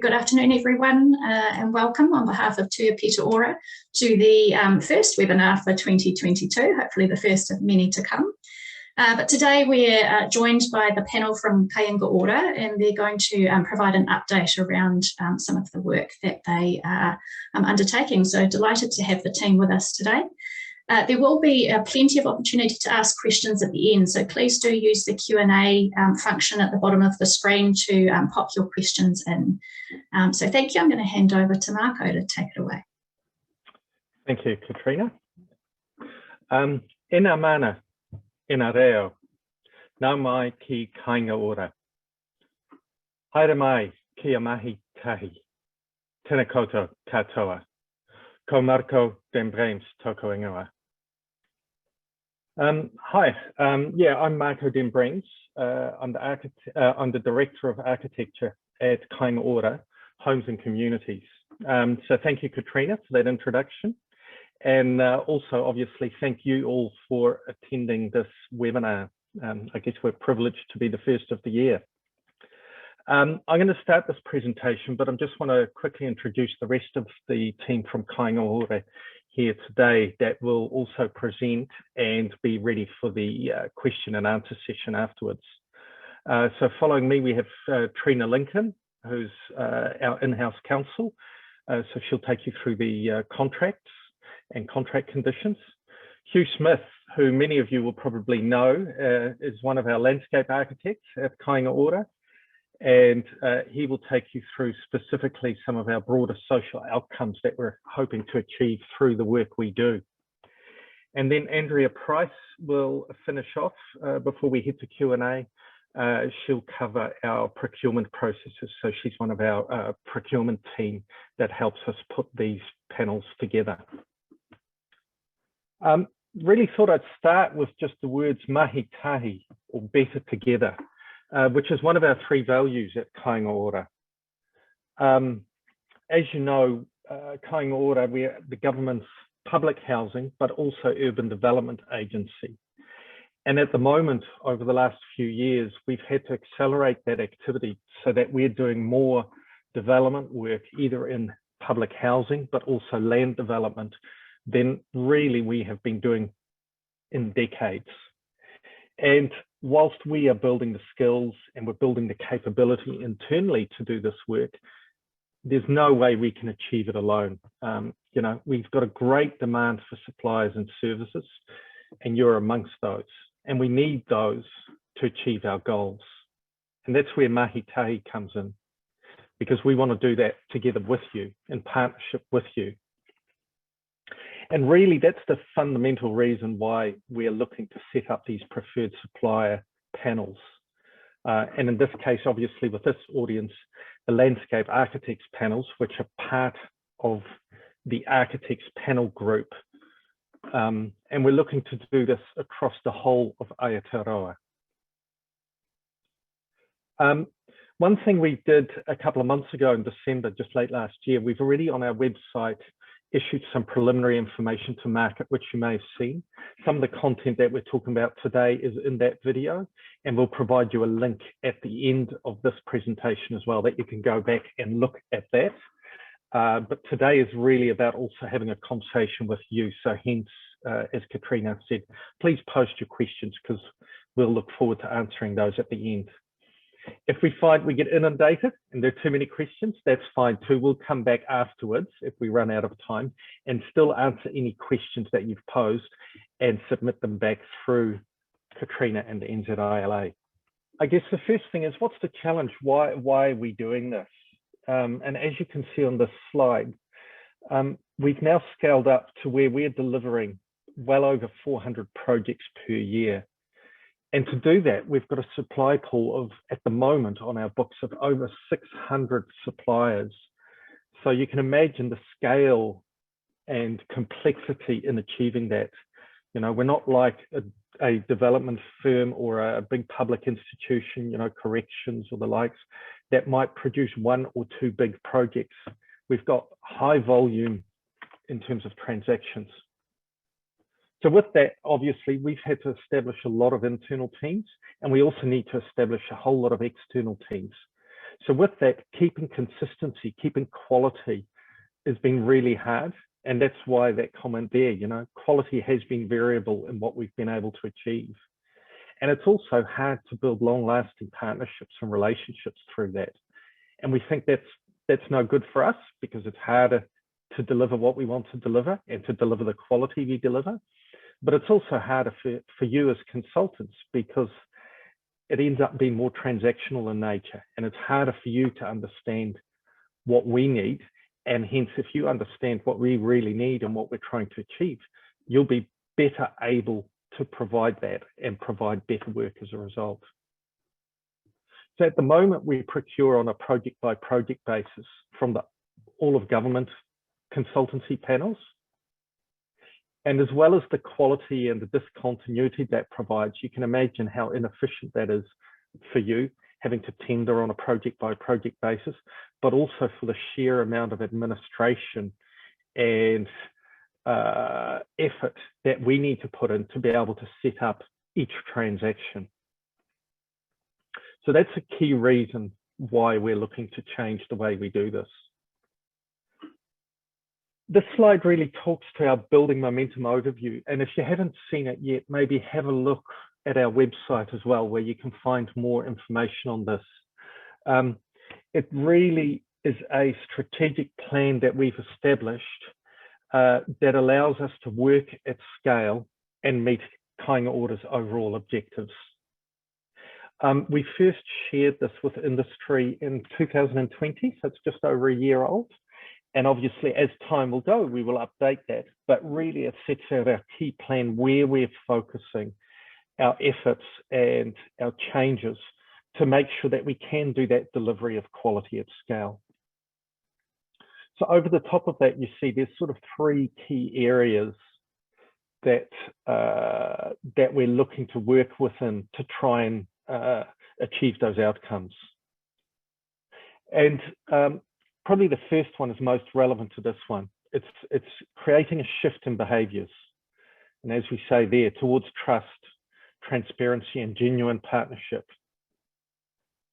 Good afternoon, everyone, and welcome on behalf of Kāinga Ora to the first webinar for 2022, hopefully the first of many to come. But today we're joined by the panel from Kāinga Ora, and they're going to provide an update around some of the work that they are undertaking. So delighted to have the team with us today. There will be plenty of opportunity to ask questions at the end, so please do use the Q&A function at the bottom of the screen to pop your questions in. So thank you. I'm going to hand over to Marco to take it away. Thank you, Katrina. Ina mana, ina reo, nau mai ki Kāinga Ora. Haere mai ki a mahi tahi, tēnā koutou katoa, ko Marco Dembrems toko ingoa. Hi, yeah, I'm Marco Dembrems. I'm the Director of Architecture at Kāinga Ora, Homes and Communities. So thank you, Katrina, for that introduction. And also, obviously, thank you all for attending this webinar. I guess we're privileged to be the first of the year. I'm going to start this presentation, but I just want to quickly introduce the rest of the team from Kāinga Ora here today that will also present and be ready for the question and answer session afterwards. So following me, we have Trina Lincoln, who's our in-house counsel. So she'll take you through the contracts and contract conditions. Hugh Smith, who many of you will probably know, is one of our landscape architects at Kāinga Ora. And he will take you through specifically some of our broader social outcomes that we're hoping to achieve through the work we do. And then Andrea Price will finish off before we hit the Q&A. She'll cover our procurement processes. So she's one of our procurement team that helps us put these panels together. Really thought I'd start with just the words mahi tahi, or better together. Which is one of our three values at Kāinga Ora. As you know, Kāinga Ora, we're the government's public housing, but also urban development agency. And at the moment, over the last few years, we've had to accelerate that activity so that we're doing more development work, either in public housing, but also land development, than really we have been doing in decades. And whilst we are building the skills and we're building the capability internally to do this work, there's no way we can achieve it alone. You know, we've got a great demand for suppliers and services, and you're amongst those. And we need those to achieve our goals. And that's where mahi tahi comes in, because we want to do that together with you, in partnership with you. And really, that's the fundamental reason why we're looking to set up these preferred supplier panels. And in this case, obviously, with this audience, the landscape architects panels, which are part of the architects panel group. And we're looking to do this across the whole of Aotearoa. One thing we did a couple of months ago in December, just late last year, we've already on our website issued some preliminary information to market, which you may have seen. Some of the content that we're talking about today is in that video, and we'll provide you a link at the end of this presentation as well, that you can go back and look at that. But today is really about also having a conversation with you. So hence, as Katrina said, please post your questions, because we'll look forward to answering those at the end. If we find we get inundated and there are too many questions, that's fine too. We'll come back afterwards if we run out of time and still answer any questions that you've posed and submit them back through Katrina and the NZILA. I guess the first thing is, what's the challenge? Why are we doing this? And as you can see on this slide, we've now scaled up to where we're delivering well over 400 projects per year. And to do that, we've got a supply pool of, at the moment on our books, of over 600 suppliers. So you can imagine the scale and complexity in achieving that. You know, we're not like a development firm or a big public institution, you know, corrections or the likes, that might produce one or two big projects. We've got high volume in terms of transactions. So with that, obviously, we've had to establish a lot of internal teams, and we also need to establish a whole lot of external teams. So with that, keeping consistency, keeping quality has been really hard. And that's why that comment there, quality has been variable in what we've been able to achieve. And it's also hard to build long-lasting partnerships and relationships through that. And we think that's no good for us, because it's harder to deliver what we want to deliver and to deliver the quality we deliver. But it's also harder for you as consultants, because it ends up being more transactional in nature, and it's harder for you to understand what we need. And hence, if you understand what we really need and what we're trying to achieve, you'll be better able to provide that and provide better work as a result. So at the moment, we procure on a project by project basis from all of government consultancy panels. And as well as the quality and the discontinuity that provides, you can imagine how inefficient that is for you, having to tender on a project by project basis, but also for the sheer amount of administration and effort that we need to put in to be able to set up each transaction. So that's a key reason why we're looking to change the way we do this. This slide really talks to our building momentum overview. And if you haven't seen it yet, maybe have a look at our website as well, where you can find more information on this. It really is a strategic plan that we've established that allows us to work at scale and meet Kāinga Ora's overall objectives. We first shared this with industry in 2020, so it's just over a year old. And obviously, as time will go, we will update that. But really, it sets out our key plan, where we're focusing our efforts and our changes to make sure that we can do that delivery of quality at scale. So over the top of that, you see there's sort of three key areas that we're looking to work within to try and achieve those outcomes. And probably the first one is most relevant to this one. It's creating a shift in behaviours. And as we say there, towards trust, transparency, and genuine partnership.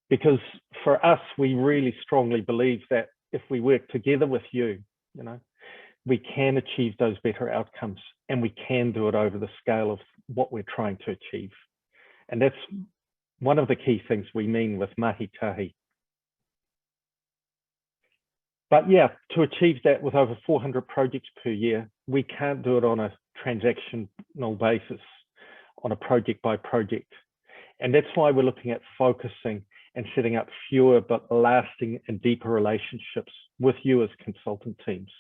Because for us, we really strongly believe that if we work together with you, we can achieve those better outcomes, and we can do it over the scale of what we're trying to achieve. And that's one of the key things we mean with mahi tahi. But yeah, to achieve that with over 400 projects per year, we can't do it on a transactional basis, on a project by project. And that's why we're looking at focusing and setting up fewer but lasting and deeper relationships with you as consultant teams.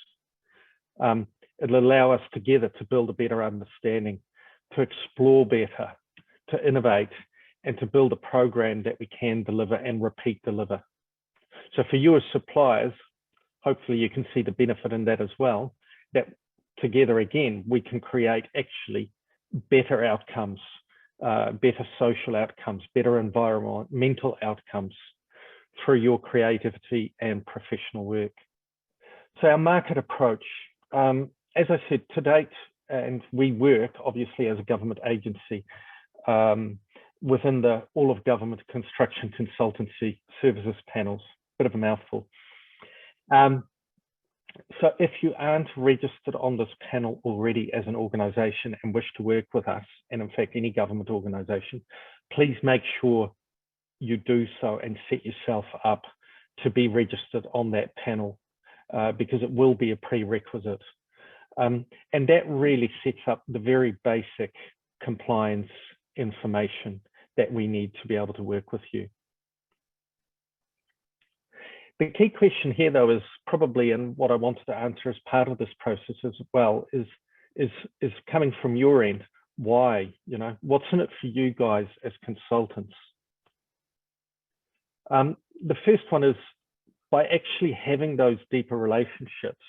It'll allow us together to build a better understanding, to explore better, to innovate, and to build a program that we can deliver and repeat deliver. So for you as suppliers, hopefully you can see the benefit in that as well, that together again, we can create actually better outcomes, better social outcomes, better environmental outcomes through your creativity and professional work. So our market approach, as I said, to date, and we work obviously as a government agency within the all of government construction consultancy services panels, bit of a mouthful. So if you aren't registered on this panel already as an organisation and wish to work with us, and in fact any government organisation, please make sure you do so and set yourself up to be registered on that panel, because it will be a prerequisite. And that really sets up the very basic compliance information that we need to be able to work with you. The key question here, though, is probably, and what I wanted to answer as part of this process as well, is coming from your end. Why? What's in it for you guys as consultants? The first one is, by actually having those deeper relationships,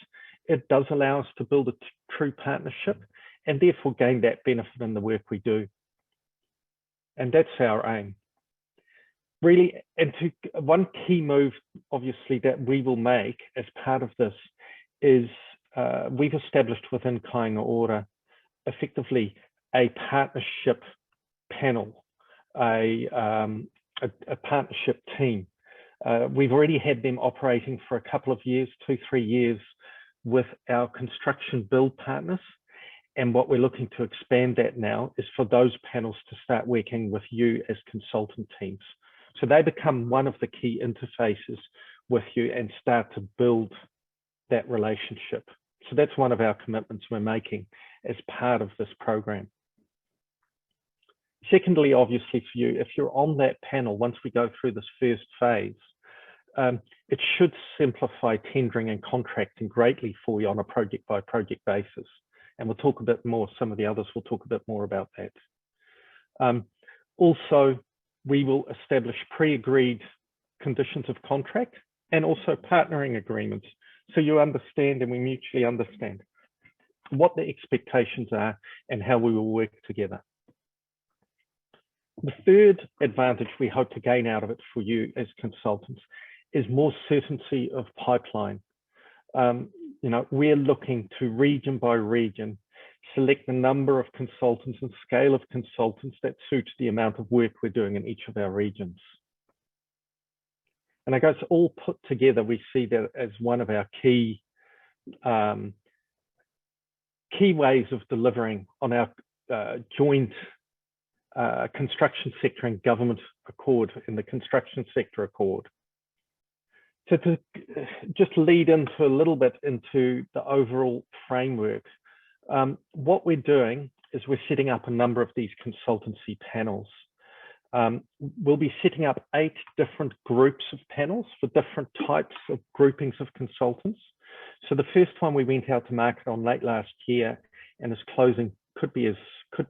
it does allow us to build a true partnership and therefore gain that benefit in the work we do. And that's our aim. Really, and one key move, obviously, that we will make as part of this is we've established within Kāinga Ora effectively a partnership panel, a partnership team We've already had them operating for a couple of years, 2-3 years, with our construction build partners. And what we're looking to expand that now is for those panels to start working with you as consultant teams. So they become one of the key interfaces with you and start to build that relationship. So that's one of our commitments we're making as part of this program. Secondly, obviously for you, if you're on that panel, once we go through this first phase, it should simplify tendering and contracting greatly for you on a project by project basis. And we'll talk a bit more, some of the others will talk a bit more about that. Also, we will establish pre-agreed conditions of contract and also partnering agreements. So you understand and we mutually understand what the expectations are and how we will work together. The third advantage we hope to gain out of it for you as consultants is more certainty of pipeline. You know, we're looking to region by region, select the number of consultants and scale of consultants that suits the amount of work we're doing in each of our regions. And I guess all put together, we see that as one of our key ways of delivering on our joint construction sector and government accord in the construction sector accord. So to just lead into a little bit into the overall framework, what we're doing is we're setting up a number of these consultancy panels. We'll be setting up 8 different groups of panels for different types of groupings of consultants. So the first one we went out to market on late last year and is closing, could be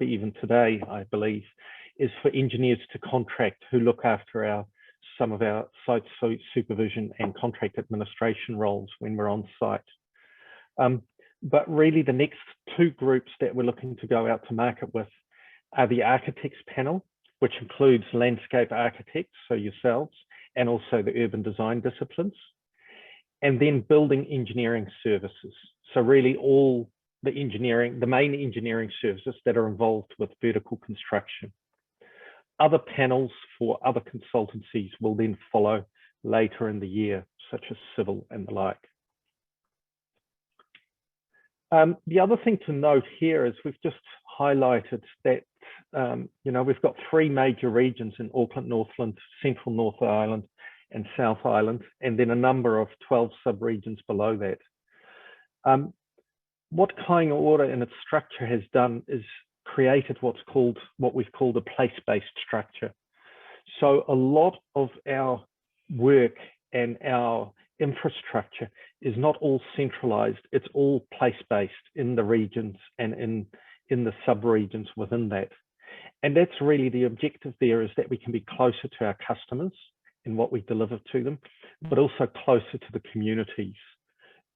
even today, I believe, is for engineers to contract who look after some of our site supervision and contract administration roles when we're on site. But really the next 2 groups that we're looking to go out to market with are the architects panel, which includes landscape architects, so yourselves, and also the urban design disciplines, and then building engineering services. So really all the main engineering services that are involved with vertical construction. Other panels for other consultancies will then follow later in the year, such as civil and the like. The other thing to note here is we've just highlighted that you know, we've got 3 major regions in Auckland, Northland, Central North Island and South Island, and then a number of 12 sub-regions below that. What Kāinga Ora in its structure has done is created what we've called a place-based structure. So a lot of our work and our infrastructure is not all centralized, it's all place-based in the regions and in the sub-regions within that. And that's really the objective there, is that we can be closer to our customers in what we deliver to them, but also closer to the communities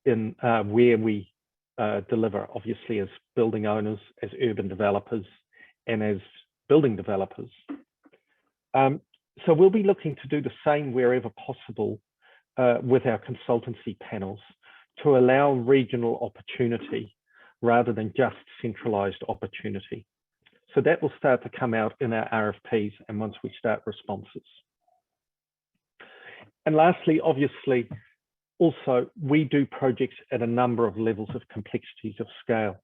in where we deliver, obviously as building owners, as urban developers, and as building developers. So we'll be looking to do the same wherever possible with our consultancy panels to allow regional opportunity rather than just centralized opportunity. So that will start to come out in our RFPs and once we start responses. And lastly, obviously, also, we do projects at a number of levels of complexities of scale.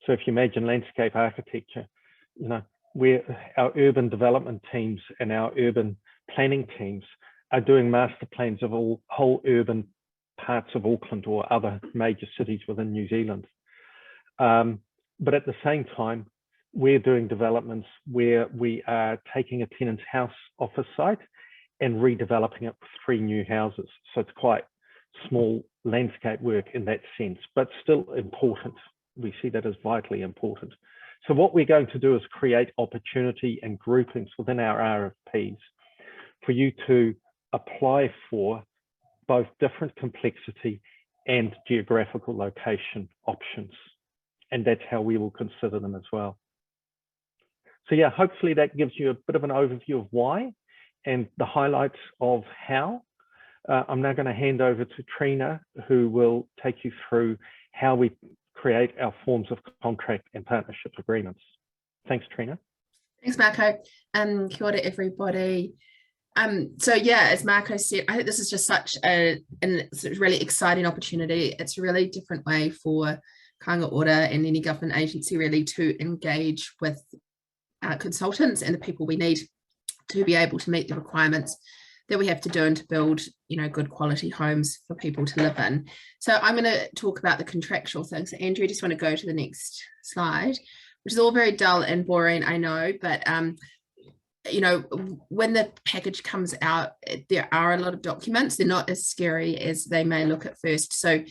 So if you imagine landscape architecture, you know, where our urban development teams and our urban planning teams are doing master plans of whole urban parts of Auckland or other major cities within New Zealand. But at the same time, we're doing developments where we are taking a tenant's house off a site and redeveloping it with 3 new houses. So it's quite small landscape work in that sense, but still important. We see that as vitally important. So what we're going to do is create opportunity and groupings within our RFPs for you to apply for both different complexity and geographical location options. And that's how we will consider them as well. So yeah, hopefully that gives you a bit of an overview of why and the highlights of how. I'm now going to hand over to Trina, who will take you through how we create our forms of contract and partnership agreements. Thanks, Trina. Thanks, Marco. Kia ora, everybody. So yeah, as Marco said, I think this is just such a really exciting opportunity. It's a really different way for Kāinga Ora and any government agency really to engage with consultants and the people we need to be able to meet the requirements that we have to do and to build, good quality homes for people to live in. So I'm going to talk about the contractual things. So Andrew, just want to go to the next slide, which is all very dull and boring, I know, but when the package comes out, there are a lot of documents. They're not as scary as they may look at first. So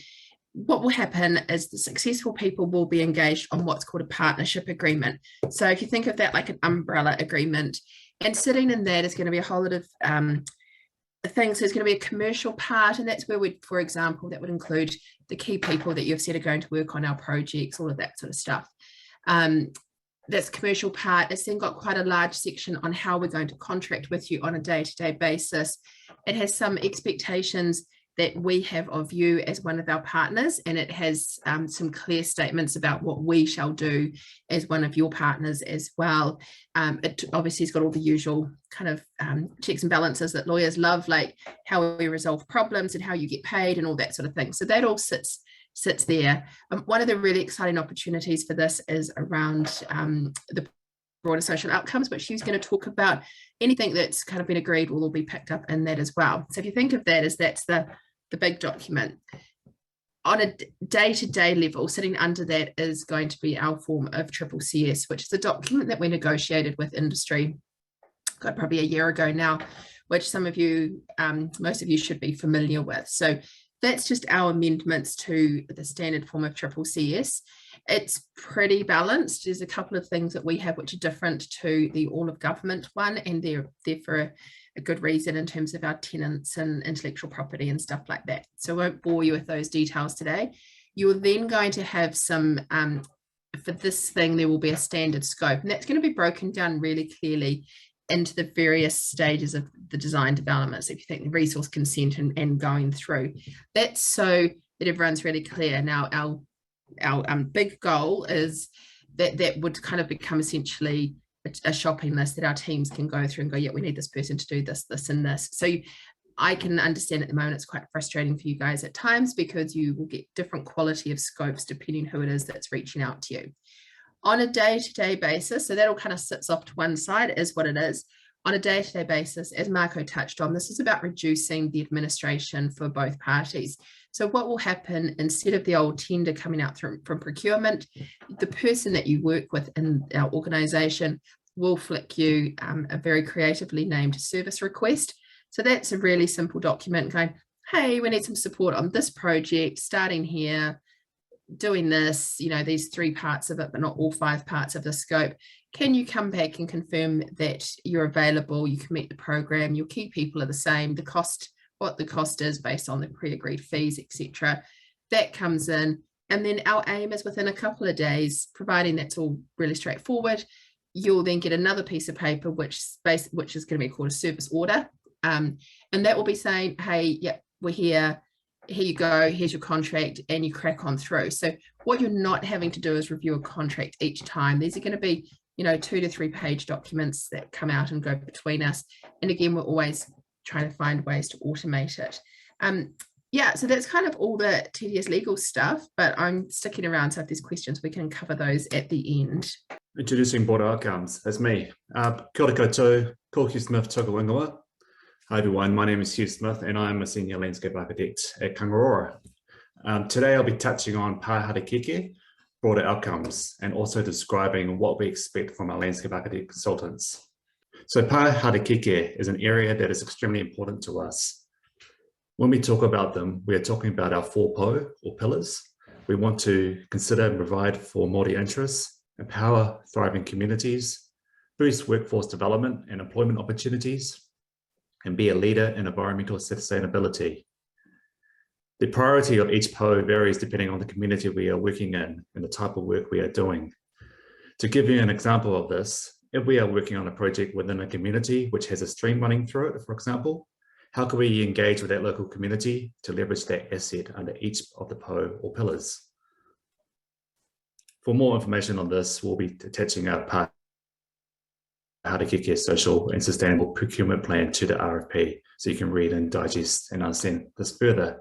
what will happen is the successful people will be engaged on what's called a partnership agreement. So if you think of that like an umbrella agreement, and sitting in that is going to be a whole lot of things. So there's going to be a commercial part, and that's where for example, that would include the key people that you've said are going to work on our projects, all of that sort of stuff. That's commercial part. It's then got quite a large section on how we're going to contract with you on a day-to-day basis. It has some expectations that we have of you as one of our partners, and it has some clear statements about what we shall do as one of your partners as well. It obviously has got all the usual kind of checks and balances that lawyers love, like how we resolve problems and how you get paid and all that sort of thing. So that all sits there. One of the really exciting opportunities for this is around the broader social outcomes, which she's going to talk about. Anything that's kind of been agreed will all be picked up in that as well. So if you think of that as that's the big document, on a day-to-day level, sitting under that is going to be our form of CCC, which is a document that we negotiated with industry, probably a year ago now, which some of you, most of you should be familiar with. So that's just our amendments to the standard form of CCC. It's pretty balanced. There's a couple of things that we have which are different to the all of government one, and they're for a good reason in terms of our tenants and intellectual property and stuff like that. So I won't bore you with those details today. You're then going to have some, for this thing, there will be a standard scope, and that's going to be broken down really clearly into the various stages of the design development. So if you think the resource consent and going through, that's so that everyone's really clear. Now, our big goal is that would kind of become essentially a shopping list that our teams can go through and go, yeah, we need this person to do this, this, and this. So I can understand at the moment it's quite frustrating for you guys at times because you will get different quality of scopes depending who it is that's reaching out to you. On a day-to-day basis, so that all kind of sits off to one side, is what it is. On a day-to-day basis, as Marco touched on, this is about reducing the administration for both parties. So what will happen, instead of the old tender coming out from procurement, the person that you work with in our organisation will flick you a very creatively named service request. So that's a really simple document going, hey, we need some support on this project, starting here, doing this, these 3 parts of it, but not all 5 parts of the scope. Can you come back and confirm that you're available, you can meet the program, your key people are the same, the cost, what the cost is based on the pre-agreed fees, etc. That comes in, and then our aim is within a couple of days, providing that's all really straightforward, you'll then get another piece of paper which is going to be called a service order, and that will be saying, hey, yep, we're here you go, here's your contract, and you crack on through. So what you're not having to do is review a contract each time. These are going to be 2 to 3 page documents that come out and go between us, and again, we're always trying to find ways to automate it. Yeah, so that's kind of all the tedious legal stuff, but I'm sticking around, so if there's questions we can cover those at the end. Introducing board outcomes, that's me. Kia ora koutou, ko Hugh Smith toka ingoa. Hi everyone, my name is Hugh Smith and I'm a senior landscape architect at Kāinga Ora. Today I'll be touching on pāhara keke, broader outcomes, and also describing what we expect from our landscape architect consultants. So pāhara keke is an area that is extremely important to us. When we talk about them, we are talking about our 4 pō or pillars. We want to consider and provide for Māori interests, empower thriving communities, boost workforce development and employment opportunities, and be a leader in environmental sustainability. The priority of each pō varies depending on the community we are working in and the type of work we are doing. To give you an example of this, if we are working on a project within a community which has a stream running through it, for example, how can we engage with that local community to leverage that asset under each of the pō or pillars? For more information on this, we'll be attaching our how to get your social and sustainable procurement plan to the RFP, so you can read and digest and understand this further.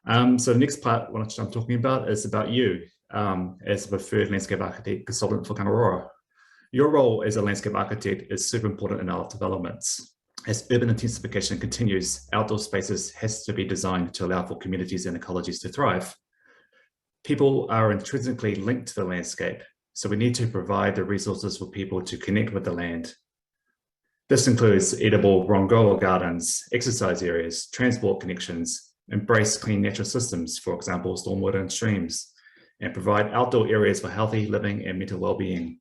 So the next part, what I'm talking about, is about you as a preferred landscape architect consultant for Kāinga Ora. Your role as a landscape architect is super important in our developments. As urban intensification continues, outdoor spaces has to be designed to allow for communities and ecologies to thrive. People are intrinsically linked to the landscape, so we need to provide the resources for people to connect with the land. This includes edible rongoa gardens, exercise areas, transport connections, embrace clean natural systems, for example, stormwater and streams, and provide outdoor areas for healthy living and mental well-being.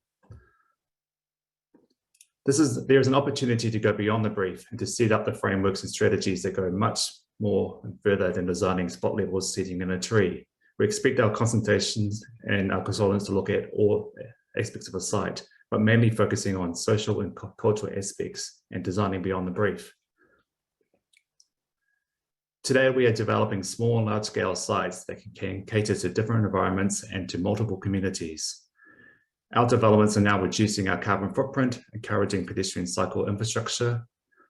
There's an opportunity to go beyond the brief and to set up the frameworks and strategies that go much more and further than designing spot levels sitting in a tree. We expect our consultations and our consultants to look at all aspects of a site, but mainly focusing on social and cultural aspects and designing beyond the brief. Today, we are developing small and large-scale sites that can cater to different environments and to multiple communities. Our developments are now reducing our carbon footprint, encouraging pedestrian cycle infrastructure,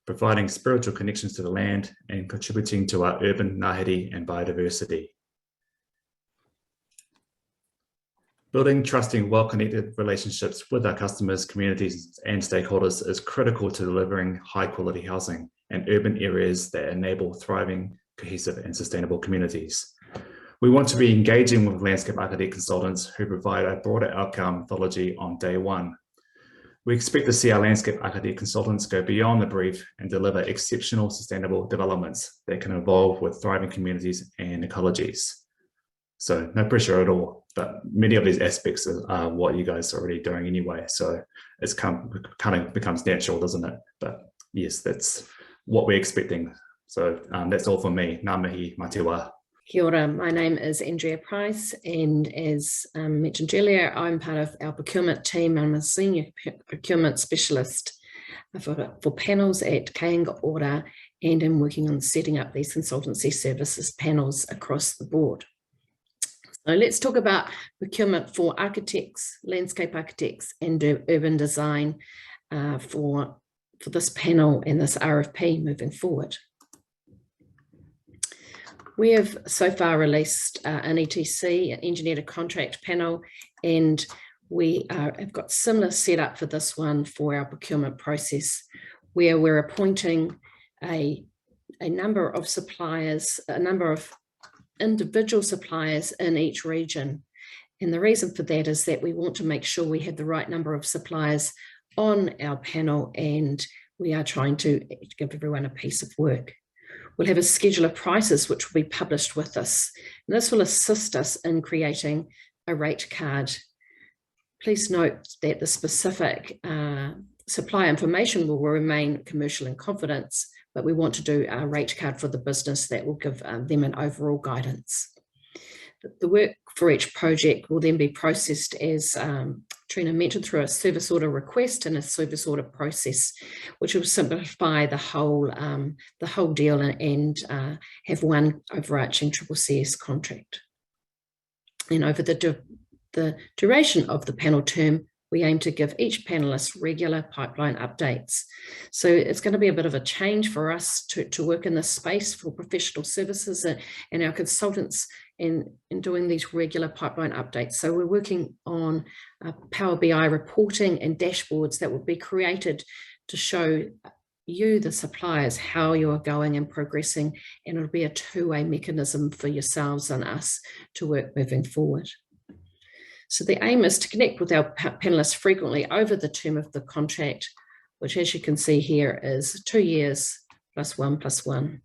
providing spiritual connections to the land, and contributing to our urban ngāhere and biodiversity. Building trusting, well-connected relationships with our customers, communities, and stakeholders is critical to delivering high-quality housing and urban areas that enable thriving, cohesive, and sustainable communities. We want to be engaging with landscape architect consultants who provide a broader outcome methodology on day one. We expect to see our landscape architect consultants go beyond the brief and deliver exceptional sustainable developments that can evolve with thriving communities and ecologies. So no pressure at all, but many of these aspects are what you guys are already doing anyway. So it's kind of becomes natural, doesn't it? But yes, that's what we're expecting. So that's all from me. Ngā mihi, mā te wā. Kia ora, my name is Andrea Price, and as mentioned earlier, I'm part of our procurement team. I'm a senior procurement specialist for panels at Kāinga Ora, and I'm working on setting up these consultancy services panels across the board. So let's talk about procurement for architects, landscape architects, and urban design for this panel and this RFP moving forward. We have so far released an ETC, an engineer to contract panel, and we have got similar setup for this one for our procurement process, where we're appointing a number of suppliers, a number of individual suppliers in each region. And the reason for that is that we want to make sure we have the right number of suppliers on our panel, and we are trying to give everyone a piece of work. We'll have a schedule of prices which will be published with this. And this will assist us in creating a rate card. Please note that the specific supply information will remain commercial in confidence, but we want to do a rate card for the business that will give them an overall guidance. The work for each project will then be processed, as Trina mentioned, through a service order request and a service order process, which will simplify the whole deal and have one overarching CCCS contract. And over the duration of the panel term, we aim to give each panelist regular pipeline updates. So it's going to be a bit of a change for us to work in this space for professional services and our consultants in doing these regular pipeline updates. So we're working on Power BI reporting and dashboards that will be created to show you, the suppliers, how you are going and progressing, and it'll be a two-way mechanism for yourselves and us to work moving forward. So the aim is to connect with our panelists frequently over the term of the contract, which, as you can see here, is 2 years +1 +1.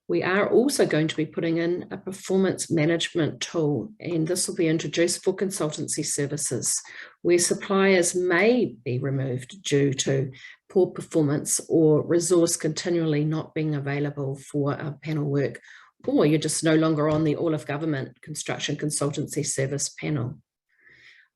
We are also going to be putting in a performance management tool, and this will be introduced for consultancy services where suppliers may be removed due to poor performance or resource continually not being available for our panel work, or you're just no longer on the all of government construction consultancy service panel.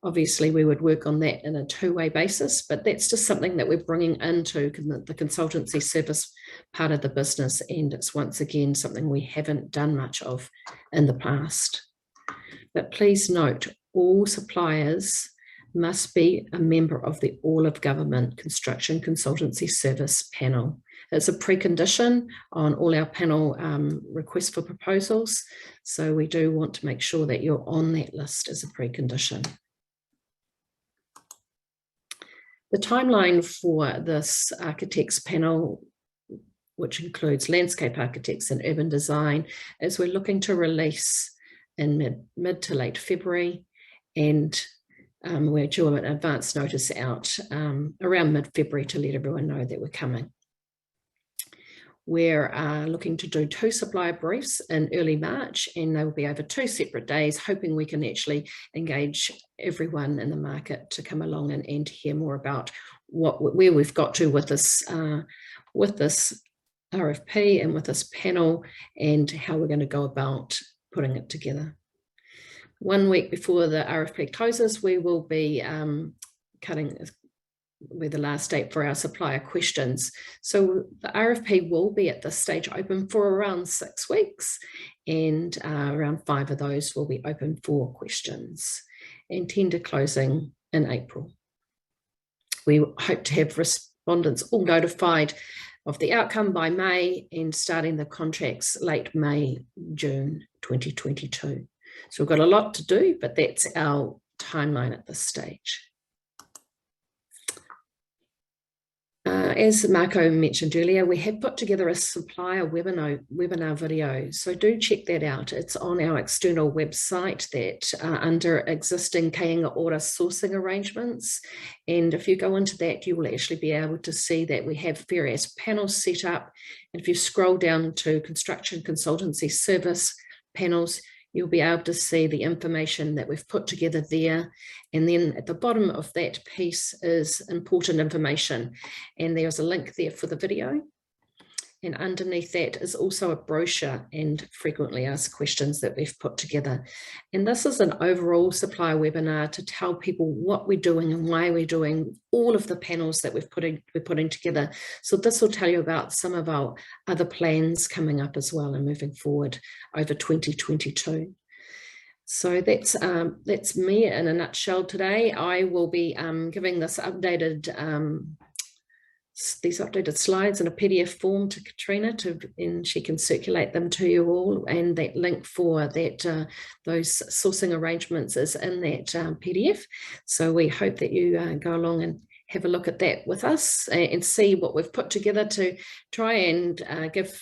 Obviously, we would work on that in a two-way basis, but that's just something that we're bringing into the consultancy service part of the business, and it's once again something we haven't done much of in the past. But please note, all suppliers must be a member of the All of Government Construction Consultancy Service panel. It's a precondition on all our panel requests for proposals. So we do want to make sure that you're on that list as a precondition. The timeline for this architects panel, which includes landscape architects and urban design, is we're looking to release in mid to late February, and we're due an advance notice out around mid-February to let everyone know that we're coming. We're looking to do 2 supplier briefs in early March, and they will be over 2 separate days, hoping we can actually engage everyone in the market to come along and hear more about where we've got to with this RFP and with this panel, and how we're going to go about putting it together. 1 week before the RFP closes, we will be with the last date for our supplier questions. So the RFP will be at this stage open for around 6 weeks, and around 5 of those will be open for questions, and tender closing in April. We hope to have respondents all notified of the outcome by May and starting the contracts late May, June 2022. So we've got a lot to do, but that's our timeline at this stage. As Marco mentioned earlier, we have put together a supplier webinar video, so do check that out. It's on our external website that under existing Kāinga Ora sourcing arrangements, and if you go into that, you will actually be able to see that we have various panels set up, and if you scroll down to construction consultancy service panels, you'll be able to see the information that we've put together there. And then at the bottom of that piece is important information. And there's a link there for the video. And underneath that is also a brochure and frequently asked questions that we've put together. And this is an overall supplier webinar to tell people what we're doing and why we're doing all of the panels that we're putting together. So this will tell you about some of our other plans coming up as well and moving forward over 2022. So that's me in a nutshell today. I will be giving this these updated slides in a PDF form to Katrina, and she can circulate them to you all, and that link for that those sourcing arrangements is in that PDF. So we hope that you go along and have a look at that with us and see what we've put together to try and give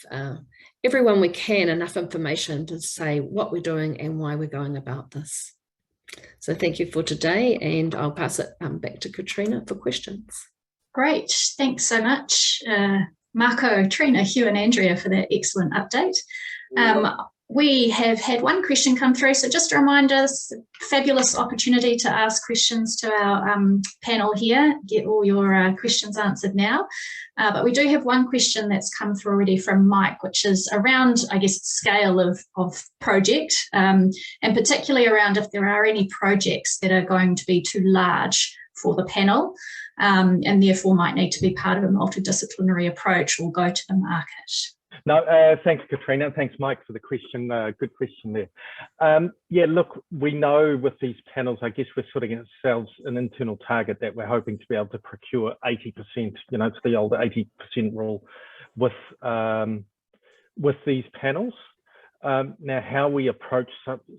everyone we can enough information to say what we're doing and why we're going about this. So thank you for today, and I'll pass it back to Katrina for questions. Great, thanks so much, Marco, Trina, Hugh and Andrea for that excellent update. We have had one question come through, so just a reminder, fabulous opportunity to ask questions to our panel here, get all your questions answered now. But we do have one question that's come through already from Mike, which is around, I guess, scale of project, and particularly around if there are any projects that are going to be too large for the panel, and therefore might need to be part of a multidisciplinary approach or go to the market. No, thanks, Katrina. Thanks, Mike, for the question. Good question there. Yeah, look, we know with these panels, I guess we're setting ourselves an internal target that we're hoping to be able to procure 80%, you know, it's the old 80% rule with these panels. Now, how we approach something,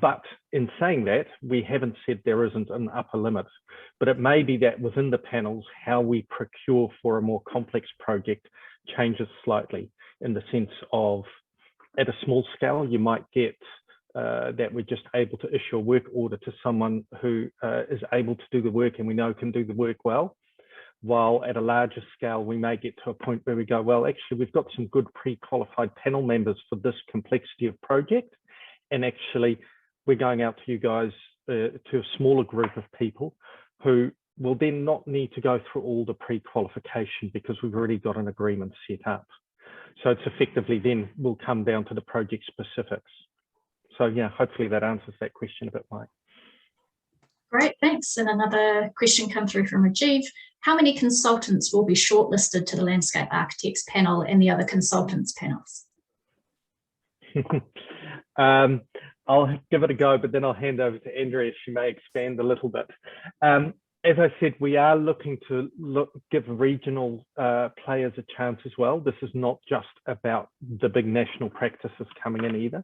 but in saying that, we haven't said there isn't an upper limit, but it may be that within the panels, how we procure for a more complex project changes slightly, in the sense of at a small scale, you might get that we're just able to issue a work order to someone who is able to do the work and we know can do the work well. While at a larger scale, we may get to a point where we go, well, actually, we've got some good pre-qualified panel members for this complexity of project. And actually, we're going out to you guys, to a smaller group of people who will then not need to go through all the pre-qualification because we've already got an agreement set up. So it's effectively then will come down to the project specifics. So yeah, hopefully that answers that question a bit, Mike. Great, thanks. And another question come through from Rajiv. How many consultants will be shortlisted to the Landscape Architects panel and the other consultants panels? I'll give it a go, but then I'll hand over to Andrea. She may expand a little bit. As I said, we are looking to give regional players a chance as well. This is not just about the big national practices coming in either,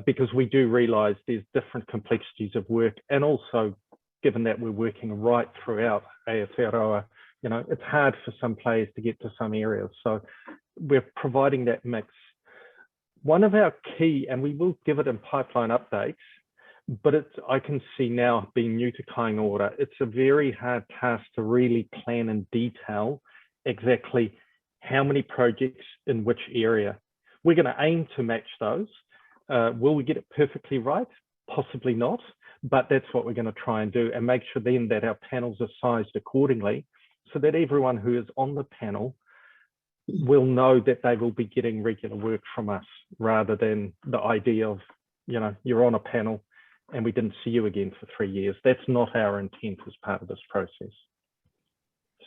because we do realise there's different complexities of work, and also given that we're working right throughout Aotearoa, you know, it's hard for some players to get to some areas. So we're providing that mix. One of our key, and we will give it in pipeline updates, but I can see now, being new to Kāinga Ora, it's a very hard task to really plan in detail exactly how many projects in which area. We're going to aim to match those. Will we get it perfectly right? Possibly not, but that's what we're going to try and do, and make sure then that our panels are sized accordingly so that everyone who is on the panel will know that they will be getting regular work from us, rather than the idea of, you know, you're on a panel and we didn't see you again for 3 years. That's not our intent as part of this process.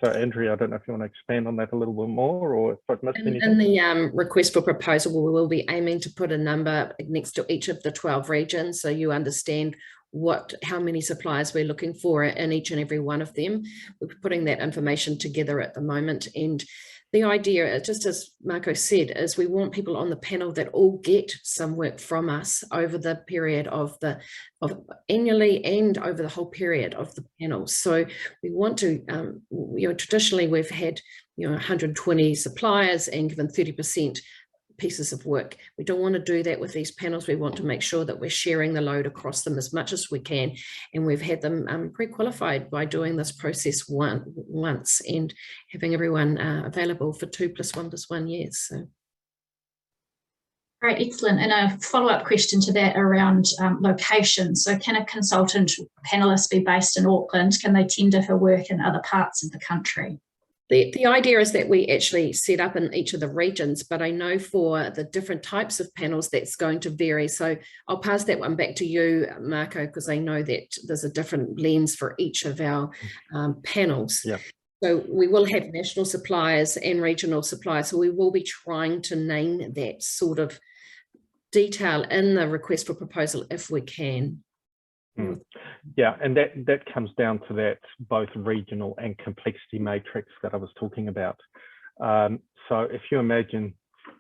So Andrea, I don't know if you want to expand on that a little bit more, or if I've missed anything. In the request for proposal, we will be aiming to put a number next to each of the 12 regions, so you understand how many suppliers we're looking for in each and every one of them. We're putting that information together at the moment, and the idea, just as Marco said, is we want people on the panel that all get some work from us over the period of annually and over the whole period of the panel. So we want to, you know, traditionally we've had, you know, 120 suppliers and given 30% pieces of work. We don't want to do that with these panels. We want to make sure that we're sharing the load across them as much as we can, and we've had them pre-qualified by doing this process once and having everyone available for 2 + 1 + 1 years. So. Great, excellent. And a follow-up question to that around location. So can a consultant panelist be based in Auckland? Can they tender for work in other parts of the country? The idea is that we actually set up in each of the regions, but I know for the different types of panels that's going to vary. So I'll pass that one back to you, Marco, because I know that there's a different lens for each of our panels. Yeah. So we will have national suppliers and regional suppliers. So we will be trying to name that sort of detail in the request for proposal if we can. Yeah, and that comes down to that both regional and complexity matrix that I was talking about. So if you imagine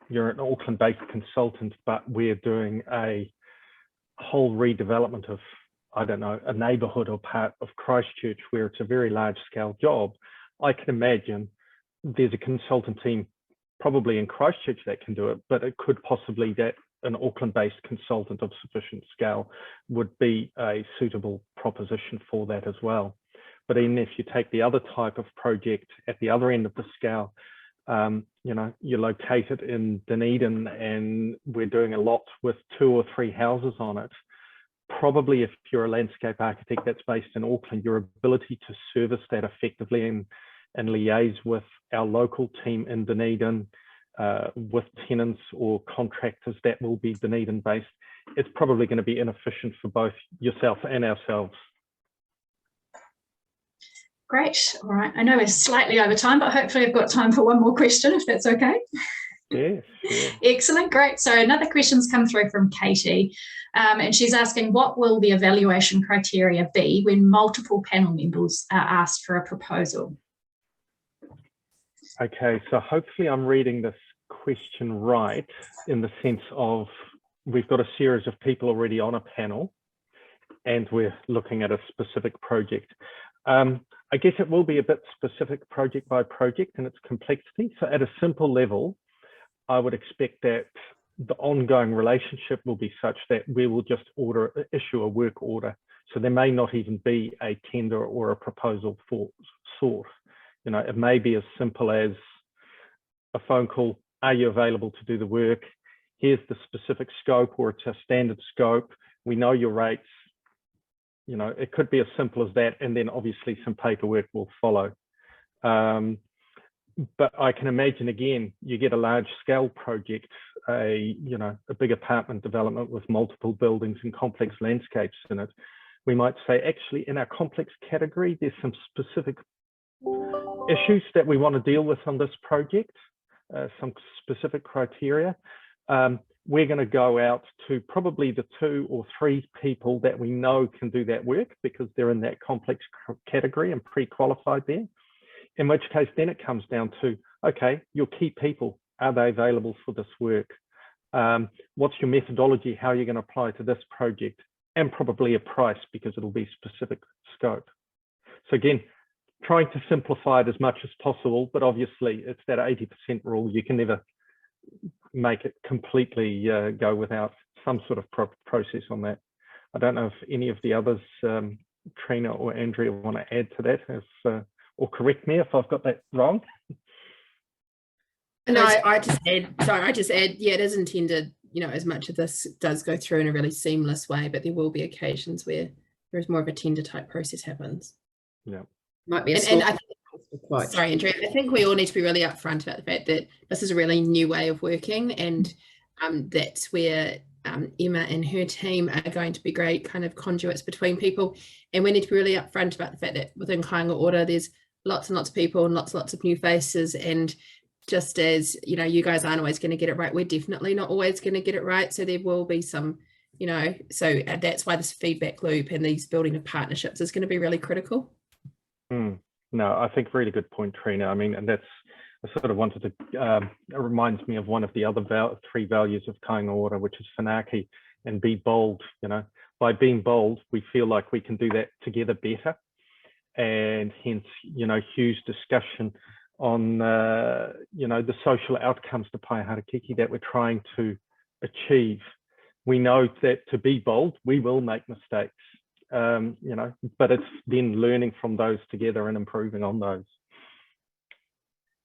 you're an Auckland-based consultant, but we're doing a whole redevelopment of, I don't know, a neighbourhood or part of Christchurch where it's a very large-scale job, I can imagine there's a consultant team probably in Christchurch that can do it, but it could possibly that an Auckland-based consultant of sufficient scale would be a suitable proposition for that as well. But even if you take the other type of project at the other end of the scale, you know, you're located in Dunedin and we're doing a lot with 2 or 3 houses on it. Probably if you're a landscape architect that's based in Auckland, your ability to service that effectively and liaise with our local team in Dunedin, with tenants or contractors that will be Dunedin based, it's probably going to be inefficient for both yourself and ourselves. Great. All right. I know we're slightly over time, but hopefully I've got time for one more question, if that's okay. Yes. Sure. Excellent. Great. So another question's come through from Katie, and she's asking, what will the evaluation criteria be when multiple panel members are asked for a proposal? Okay, so hopefully I'm reading this question right, in the sense of we've got a series of people already on a panel and we're looking at a specific project. I guess it will be a bit specific project by project and its complexity. So at a simple level, I would expect that the ongoing relationship will be such that we will just issue a work order. So there may not even be a tender or a proposal for sort. You know, it may be as simple as a phone call. Are you available to do the work? Here's the specific scope, or it's a standard scope. We know your rates. You know, it could be as simple as that. And then obviously some paperwork will follow. But I can imagine, again, you get a large scale project, a big apartment development with multiple buildings and complex landscapes in it. We might say, actually, in our complex category, there's some specific issues that we want to deal with on this project, some specific criteria. we're going to go out to probably the 2 or 3 people that we know can do that work because they're in that complex category and pre-qualified there. In which case, then it comes down to, okay, your key people, are they available for this work? What's your methodology? How are you going to apply to this project? And probably a price because it'll be specific scope. So again, trying to simplify it as much as possible, but obviously it's that 80% rule. You can never make it completely go without some sort of process on that. I don't know if any of the others, Trina or Andrea, want to add to that or correct me if I've got that wrong. No, I just add, yeah, it is intended, you know, as much of this does go through in a really seamless way, but there will be occasions where there is more of a tender type process happens. Yeah. Might be a and I think, sorry, Andrea, I think we all need to be really upfront about the fact that this is a really new way of working, and that's where Emma and her team are going to be great kind of conduits between people. And we need to be really upfront about the fact that within Kāinga Ora, there's lots and lots of people and lots of new faces, and just as, you know, you guys aren't always going to get it right, we're definitely not always going to get it right. So there will be some, you know, so that's why this feedback loop and these building of partnerships is going to be really critical. No, I think really good point, Trina. I mean, and that's, I sort of wanted to, it reminds me of one of the other 3 values of Kāinga Ora, which is whanaki and be bold. You know, by being bold, we feel like we can do that together better. And hence, you know, Hugh's discussion on, you know, the social outcomes to Pai Harakiki that we're trying to achieve. We know that to be bold, we will make mistakes, you know, but it's then learning from those together and improving on those.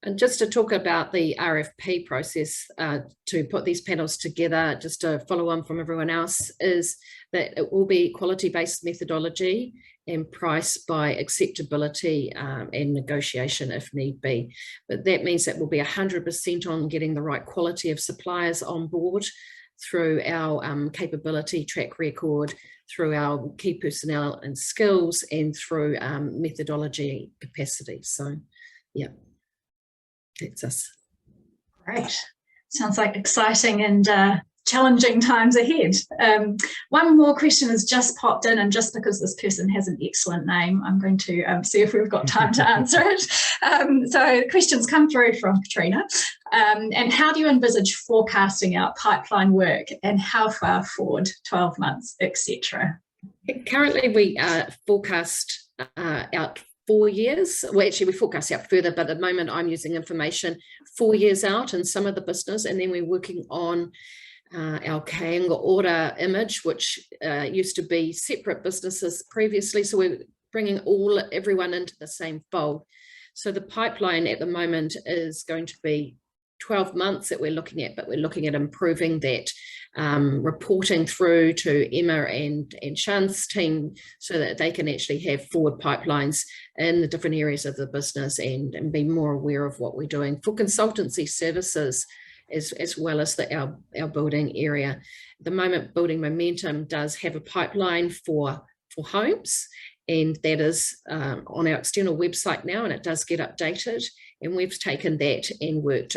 And just to talk about the RFP process to put these panels together, just to follow on from everyone else, is that it will be quality-based methodology and priced by acceptability and negotiation if need be. But that means that we'll be 100% on getting the right quality of suppliers on board through our capability track record, through our key personnel and skills, and through methodology capacity. So, yeah. That's us. Great. Sounds like exciting and challenging times ahead. One more question has just popped in, and just because this person has an excellent name, I'm going to see if we've got time to answer it. So questions come through from Katrina. And how do you envisage forecasting out pipeline work, and how far forward, 12 months, etc.? Currently, we forecast out 4 years. Well, actually, we forecast out further, but at the moment I'm using information 4 years out in some of the business, and then we're working on our Kāinga Ora image, which used to be separate businesses previously. So we're bringing everyone into the same fold. So the pipeline at the moment is going to be 12 months that we're looking at, but we're looking at improving that reporting through to Emma and Sean's team so that they can actually have forward pipelines in the different areas of the business and be more aware of what we're doing for consultancy services as well as our building area. At the moment, Building Momentum does have a pipeline for homes, and that is on our external website now, and it does get updated. And we've taken that and worked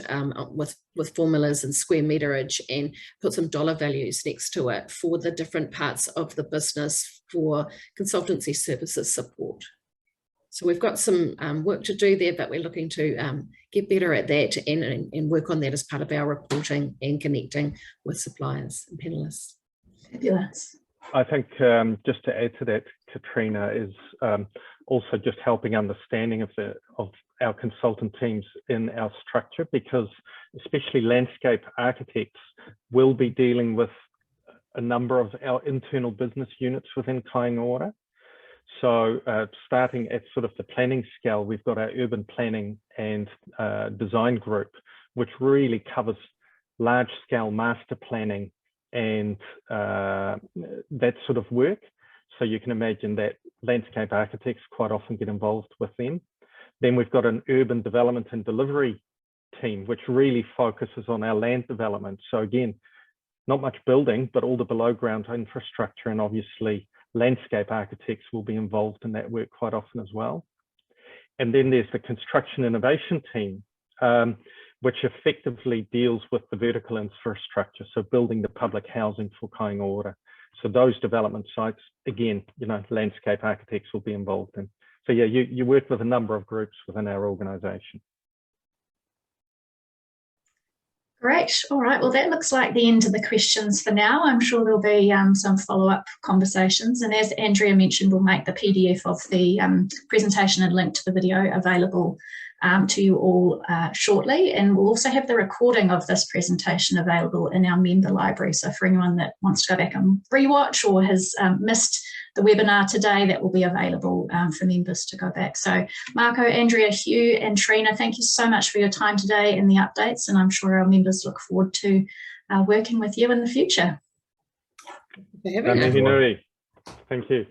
with formulas and square meterage and put some dollar values next to it for the different parts of the business for consultancy services support. So we've got some work to do there, but we're looking to get better at that and work on that as part of our reporting and connecting with suppliers and panelists. Fabulous. I think just to add to that, Katrina, is also just helping understanding of our consultant teams in our structure, because especially landscape architects will be dealing with a number of our internal business units within Kāinga Ora. So starting at sort of the planning scale, we've got our urban planning and design group, which really covers large scale master planning and that sort of work. So you can imagine that landscape architects quite often get involved with them. Then we've got an urban development and delivery team, which really focuses on our land development. So again, not much building, but all the below ground infrastructure, and obviously landscape architects will be involved in that work quite often as well. And then there's the construction innovation team, which effectively deals with the vertical infrastructure, so building the public housing for Kāinga Ora. So those development sites, again, landscape architects will be involved in. So yeah, you work with a number of groups within our organisation. Great. All right. Well, that looks like the end of the questions for now. I'm sure there'll be some follow-up conversations. And as Andrea mentioned, we'll make the PDF of the presentation and link to the video available to you all shortly. And we'll also have the recording of this presentation available in our member library. So for anyone that wants to go back and rewatch or has missed the webinar today, that will be available for members to go back. So Marco, Andrea, Hugh and Trina, thank you so much for your time today and the updates. And I'm sure our members look forward to working with you in the future. For having us. Thank you.